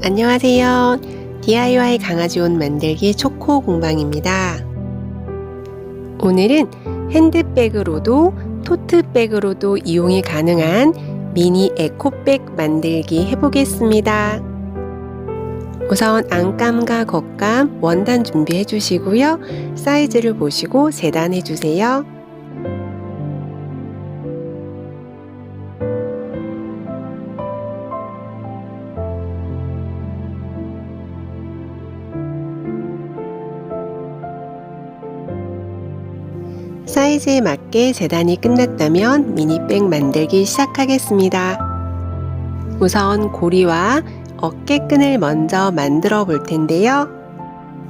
안녕하세요. DIY 강아지 옷 만들기 초코 공방입니다. 오늘은 핸드백으로도 토트백으로도 이용이 가능한 미니 에코백 만들기 해보겠습니다. 우선 안감과 겉감 원단 준비해 주시고요. 사이즈를 보시고 재단해 주세요. 사이즈에 맞게 재단이 끝났다면 미니백 만들기 시작하겠습니다. 우선 고리와 어깨끈을 먼저 만들어 볼 텐데요.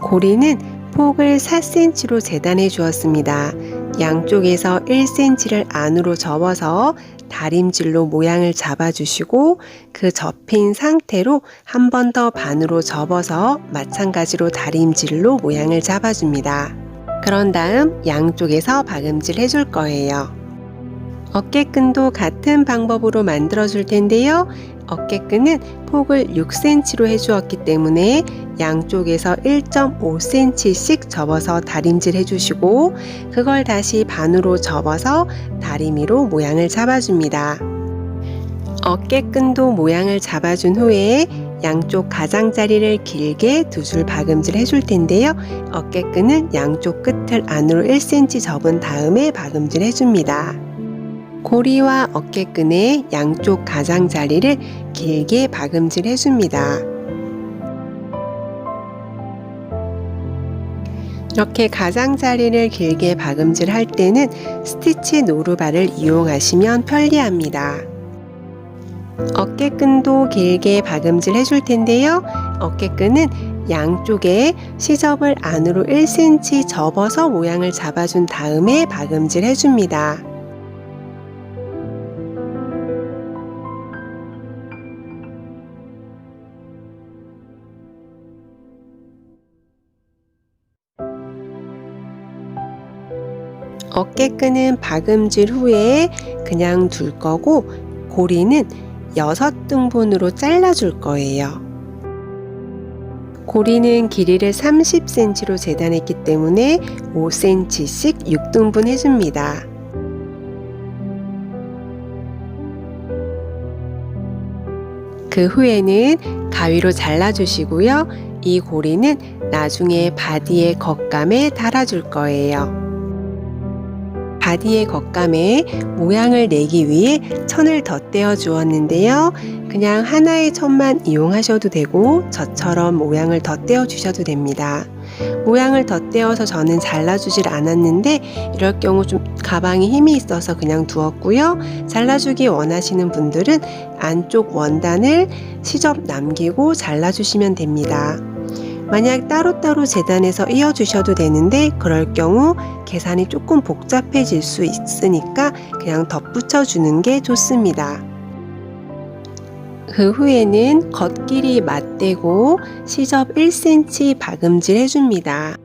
고리는 폭을 4cm로 재단해 주었습니다. 양쪽에서 1cm를 안으로 접어서 다림질로 모양을 잡아주시고 그 접힌 상태로 한 번 더 반으로 접어서 마찬가지로 다림질로 모양을 잡아줍니다. 그런 다음 양쪽에서 박음질 해줄 거예요. 어깨끈도 같은 방법으로 만들어 줄 텐데요. 어깨끈은 폭을 6cm로 해주었기 때문에 양쪽에서 1.5cm씩 접어서 다림질 해주시고 그걸 다시 반으로 접어서 다리미로 모양을 잡아줍니다. 어깨끈도 모양을 잡아준 후에 양쪽 가장자리를 길게 두 줄 박음질 해줄 텐데요. 어깨끈은 양쪽 끝을 안으로 1cm 접은 다음에 박음질 해줍니다. 고리와 어깨끈의 양쪽 가장자리를 길게 박음질 해줍니다. 이렇게 가장자리를 길게 박음질 할 때는 스티치 노루발을 이용하시면 편리합니다. 어깨끈도 길게 박음질 해줄 텐데요. 어깨끈은 양쪽에 시접을 안으로 1cm 접어서 모양을 잡아준 다음에 박음질 해줍니다. 어깨끈은 박음질 후에 그냥 둘 거고 고리는 6등분으로 잘라줄 거예요. 고리는 길이를 30cm로 재단했기 때문에 5cm씩 6등분 해줍니다. 그 후에는 가위로 잘라주시고요. 이 고리는 나중에 바디의 겉감에 달아줄 거예요. 바디의 겉감에 모양을 내기 위해 천을 덧대어 주었는데요. 그냥 하나의 천만 이용하셔도 되고 저처럼 모양을 덧대어 주셔도 됩니다. 모양을 덧대어서 저는 잘라주질 않았는데 이럴 경우 좀 가방에 힘이 있어서 그냥 두었고요. 잘라주기 원하시는 분들은 안쪽 원단을 시접 남기고 잘라주시면 됩니다. 만약 따로따로 재단해서 이어주셔도 되는데 그럴 경우 계산이 조금 복잡해질 수 있으니까 그냥 덧붙여 주는 게 좋습니다. 그 후에는 겉길이 맞대고 시접 1cm 박음질 해줍니다.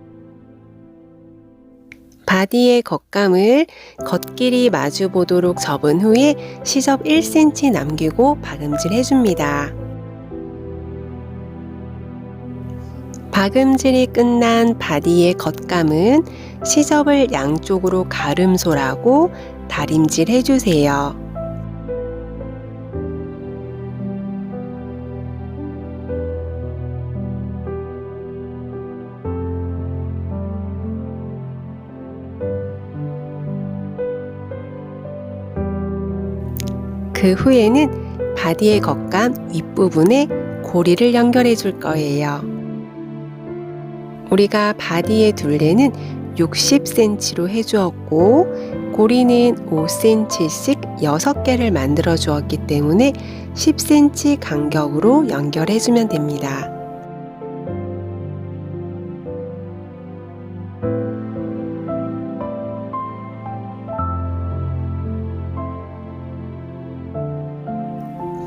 바디의 겉감을 겉길이 마주 보도록 접은 후에 시접 1cm 남기고 박음질 해줍니다. 박음질이 끝난 바디의 겉감은 시접을 양쪽으로 가름솔하고 다림질 해주세요. 그 후에는 바디의 겉감 윗부분에 고리를 연결해 줄 거예요. 우리가 바디의 둘레는 60cm로 해주었고 고리는 5cm씩 6개를 만들어 주었기 때문에 10cm 간격으로 연결해 주면 됩니다.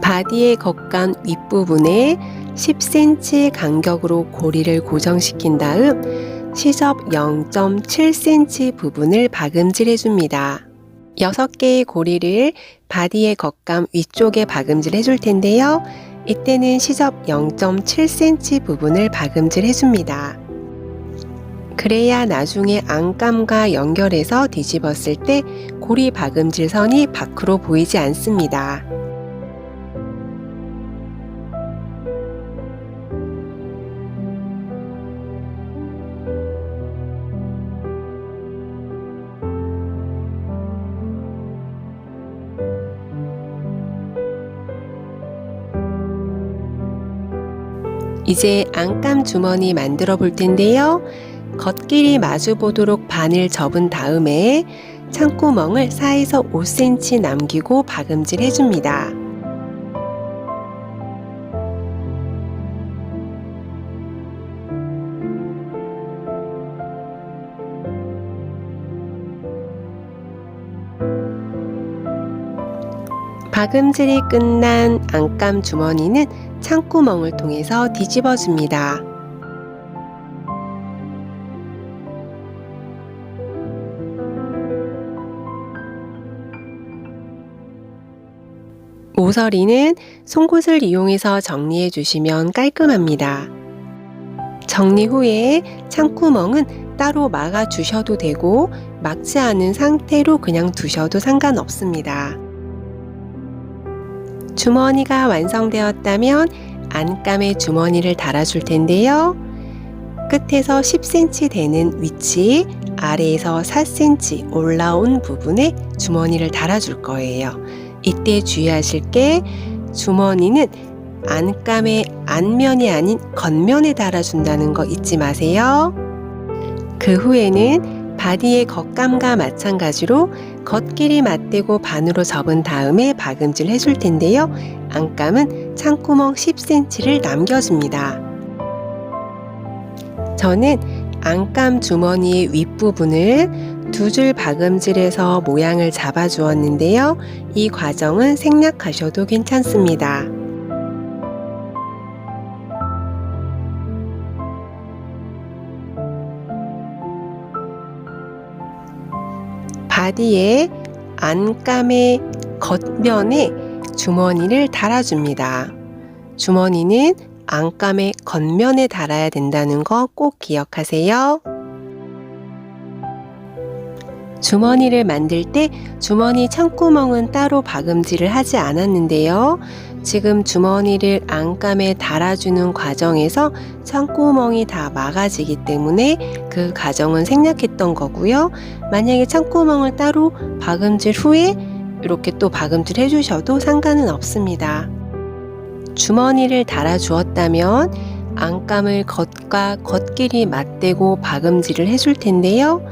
바디의 겉감 윗부분에 10cm 간격으로 고리를 고정시킨 다음 시접 0.7cm 부분을 박음질 해줍니다. 6개의 고리를 바디의 겉감 위쪽에 박음질 해줄 텐데요. 이때는 시접 0.7cm 부분을 박음질 해줍니다. 그래야 나중에 안감과 연결해서 뒤집었을 때 고리 박음질 선이 밖으로 보이지 않습니다. 이제 안감 주머니 만들어 볼 텐데요. 겉길이 마주 보도록 반을 접은 다음에 창구멍을 4에서 5cm 남기고 박음질 해줍니다. 박음질이 끝난 안감 주머니는 창구멍을 통해서 뒤집어 줍니다. 모서리는 송곳을 이용해서 정리해 주시면 깔끔합니다. 정리 후에 창구멍은 따로 막아 주셔도 되고 막지 않은 상태로 그냥 두셔도 상관없습니다. 주머니가 완성되었다면 안감에 주머니를 달아줄 텐데요. 끝에서 10cm 되는 위치, 아래에서 4cm 올라온 부분에 주머니를 달아줄 거예요. 이때 주의하실 게 주머니는 안감의 앞면이 아닌 겉면에 달아준다는 거 잊지 마세요. 그 후에는 바디의 겉감과 마찬가지로 겉길이 맞대고 반으로 접은 다음에 박음질 해줄 텐데요. 안감은 창구멍 10cm를 남겨줍니다. 저는 안감 주머니의 윗부분을 두 줄 박음질해서 모양을 잡아 주었는데요. 이 과정은 생략하셔도 괜찮습니다. 바디에 안감의 겉면에 주머니를 달아줍니다. 주머니는 안감의 겉면에 달아야 된다는 거 꼭 기억하세요. 주머니를 만들 때 주머니 창구멍은 따로 박음질을 하지 않았는데요. 지금 주머니를 안감에 달아주는 과정에서 창구멍이 다 막아지기 때문에 그 과정은 생략했던 거고요. 만약에 창구멍을 따로 박음질 후에 이렇게 또 박음질 해주셔도 상관은 없습니다. 주머니를 달아 주었다면 안감을 겉과 겉길이 맞대고 박음질을 해줄 텐데요.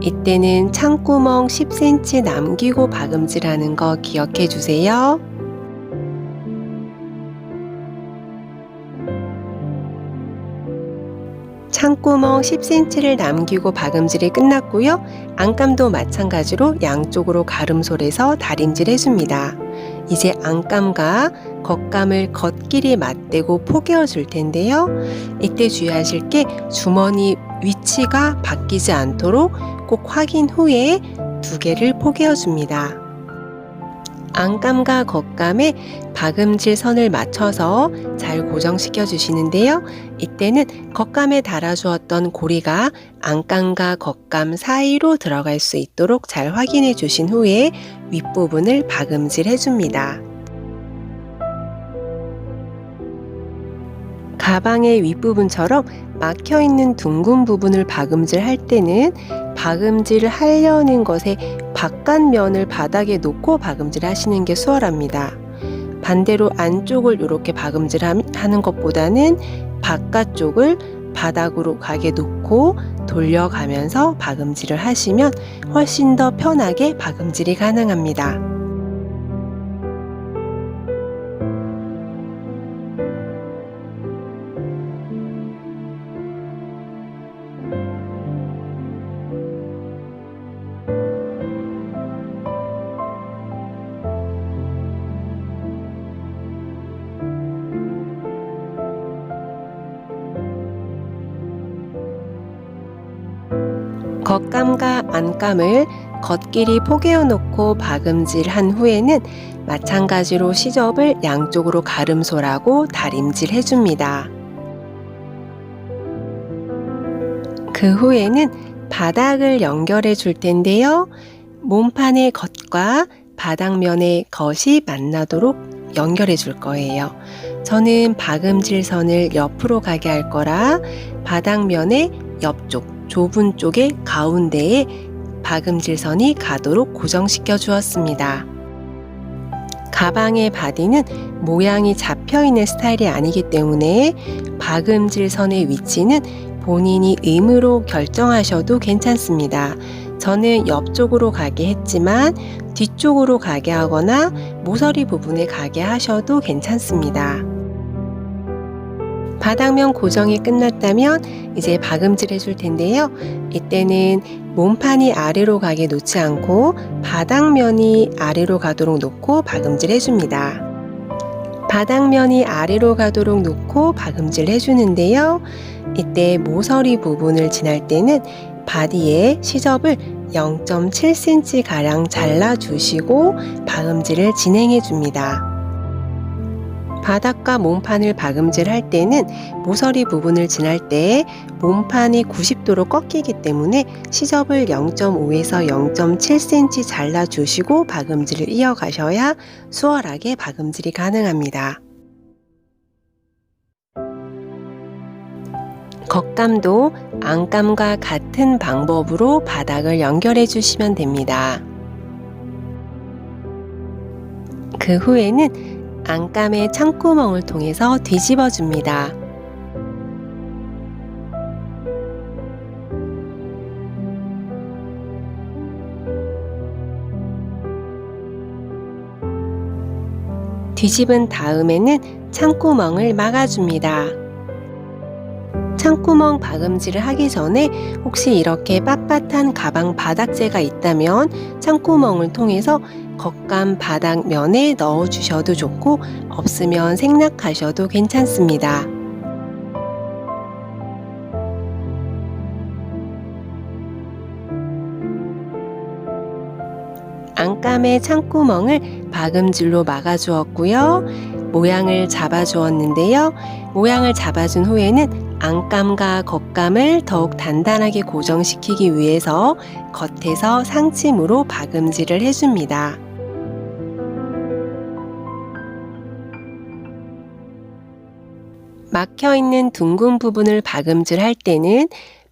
이때는 창구멍 10cm 남기고 박음질하는 거 기억해 주세요. 창구멍 10cm를 남기고 박음질이 끝났고요. 안감도 마찬가지로 양쪽으로 가름솔에서 다림질 해줍니다. 이제 안감과 겉감을 겉길이 맞대고 포개어 줄 텐데요. 이때 주의하실 게 주머니 위치가 바뀌지 않도록 꼭 확인 후에 두 개를 포개어 줍니다. 안감과 겉감에 박음질 선을 맞춰서 잘 고정시켜 주시는데요. 이때는 겉감에 달아주었던 고리가 안감과 겉감 사이로 들어갈 수 있도록 잘 확인해 주신 후에 윗부분을 박음질 해줍니다. 가방의 윗부분처럼 막혀있는 둥근 부분을 박음질 할 때는 박음질을 하려는 것에 바깥면을 바닥에 놓고 박음질 하시는 게 수월합니다. 반대로 안쪽을 이렇게 박음질 하는 것보다는 바깥쪽을 바닥으로 가게 놓고 돌려가면서 박음질을 하시면 훨씬 더 편하게 박음질이 가능합니다. 겉감과 안감을 겉길이 포개어 놓고 박음질 한 후에는 마찬가지로 시접을 양쪽으로 가름솔하고 다림질 해줍니다. 그 후에는 바닥을 연결해 줄 텐데요. 몸판의 겉과 바닥면의 겉이 만나도록 연결해 줄 거예요. 저는 박음질 선을 옆으로 가게 할 거라 바닥면의 옆쪽, 좁은 쪽의 가운데에 박음질 선이 가도록 고정시켜 주었습니다. 가방의 바디는 모양이 잡혀 있는 스타일이 아니기 때문에 박음질 선의 위치는 본인이 의무로 결정하셔도 괜찮습니다. 저는 옆쪽으로 가게 했지만 뒤쪽으로 가게 하거나 모서리 부분에 가게 하셔도 괜찮습니다. 바닥면 고정이 끝났다면 이제 박음질 해줄 텐데요. 이때는 몸판이 아래로 가게 놓지 않고 바닥면이 아래로 가도록 놓고 박음질 해줍니다. 바닥면이 아래로 가도록 놓고 박음질 해주는데요. 이때 모서리 부분을 지날 때는 바디에 시접을 0.7cm 가량 잘라주시고 박음질을 진행해 줍니다. 바닥과 몸판을 박음질 할 때는 모서리 부분을 지날 때 몸판이 90도로 꺾이기 때문에 시접을 0.5에서 0.7cm 잘라주시고 박음질을 이어가셔야 수월하게 박음질이 가능합니다. 겉감도 안감과 같은 방법으로 바닥을 연결해 주시면 됩니다. 그 후에는 안감의 창구멍을 통해서 뒤집어 줍니다. 뒤집은 다음에는 창구멍을 막아줍니다. 창구멍 박음질을 하기 전에 혹시 이렇게 빳빳한 가방 바닥재가 있다면 창구멍을 통해서 겉감 바닥면에 넣어 주셔도 좋고 없으면 생략하셔도 괜찮습니다. 안감의 창구멍을 박음질로 막아주었고요. 모양을 잡아주었는데요. 모양을 잡아준 후에는 안감과 겉감을 더욱 단단하게 고정시키기 위해서 겉에서 상침으로 박음질을 해줍니다. 막혀있는 둥근 부분을 박음질할 때는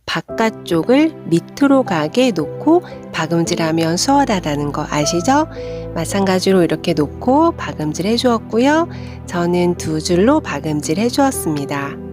바깥쪽을 밑으로 가게 놓고 박음질하면 수월하다는 거 아시죠? 마찬가지로 이렇게 놓고 박음질 해주었고요. 저는 두 줄로 박음질 해주었습니다.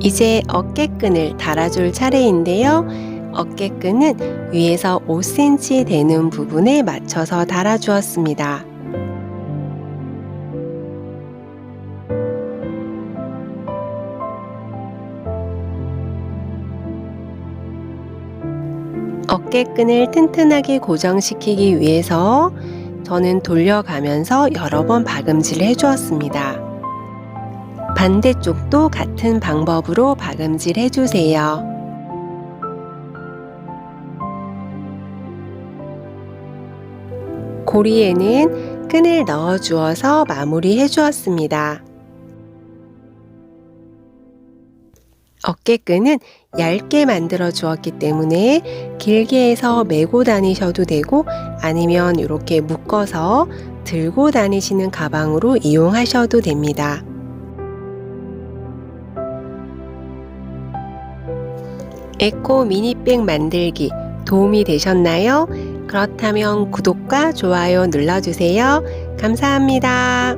이제 어깨끈을 달아줄 차례인데요. 어깨끈은 위에서 5cm 되는 부분에 맞춰서 달아주었습니다. 어깨끈을 튼튼하게 고정시키기 위해서 저는 돌려가면서 여러 번 박음질을 해주었습니다. 반대쪽도 같은 방법으로 박음질 해주세요. 고리에는 끈을 넣어 주어서 마무리 해주었습니다. 어깨끈은 얇게 만들어 주었기 때문에 길게 해서 메고 다니셔도 되고 아니면 이렇게 묶어서 들고 다니시는 가방으로 이용하셔도 됩니다. 에코 미니백 만들기 도움이 되셨나요? 그렇다면 구독과 좋아요 눌러주세요. 감사합니다.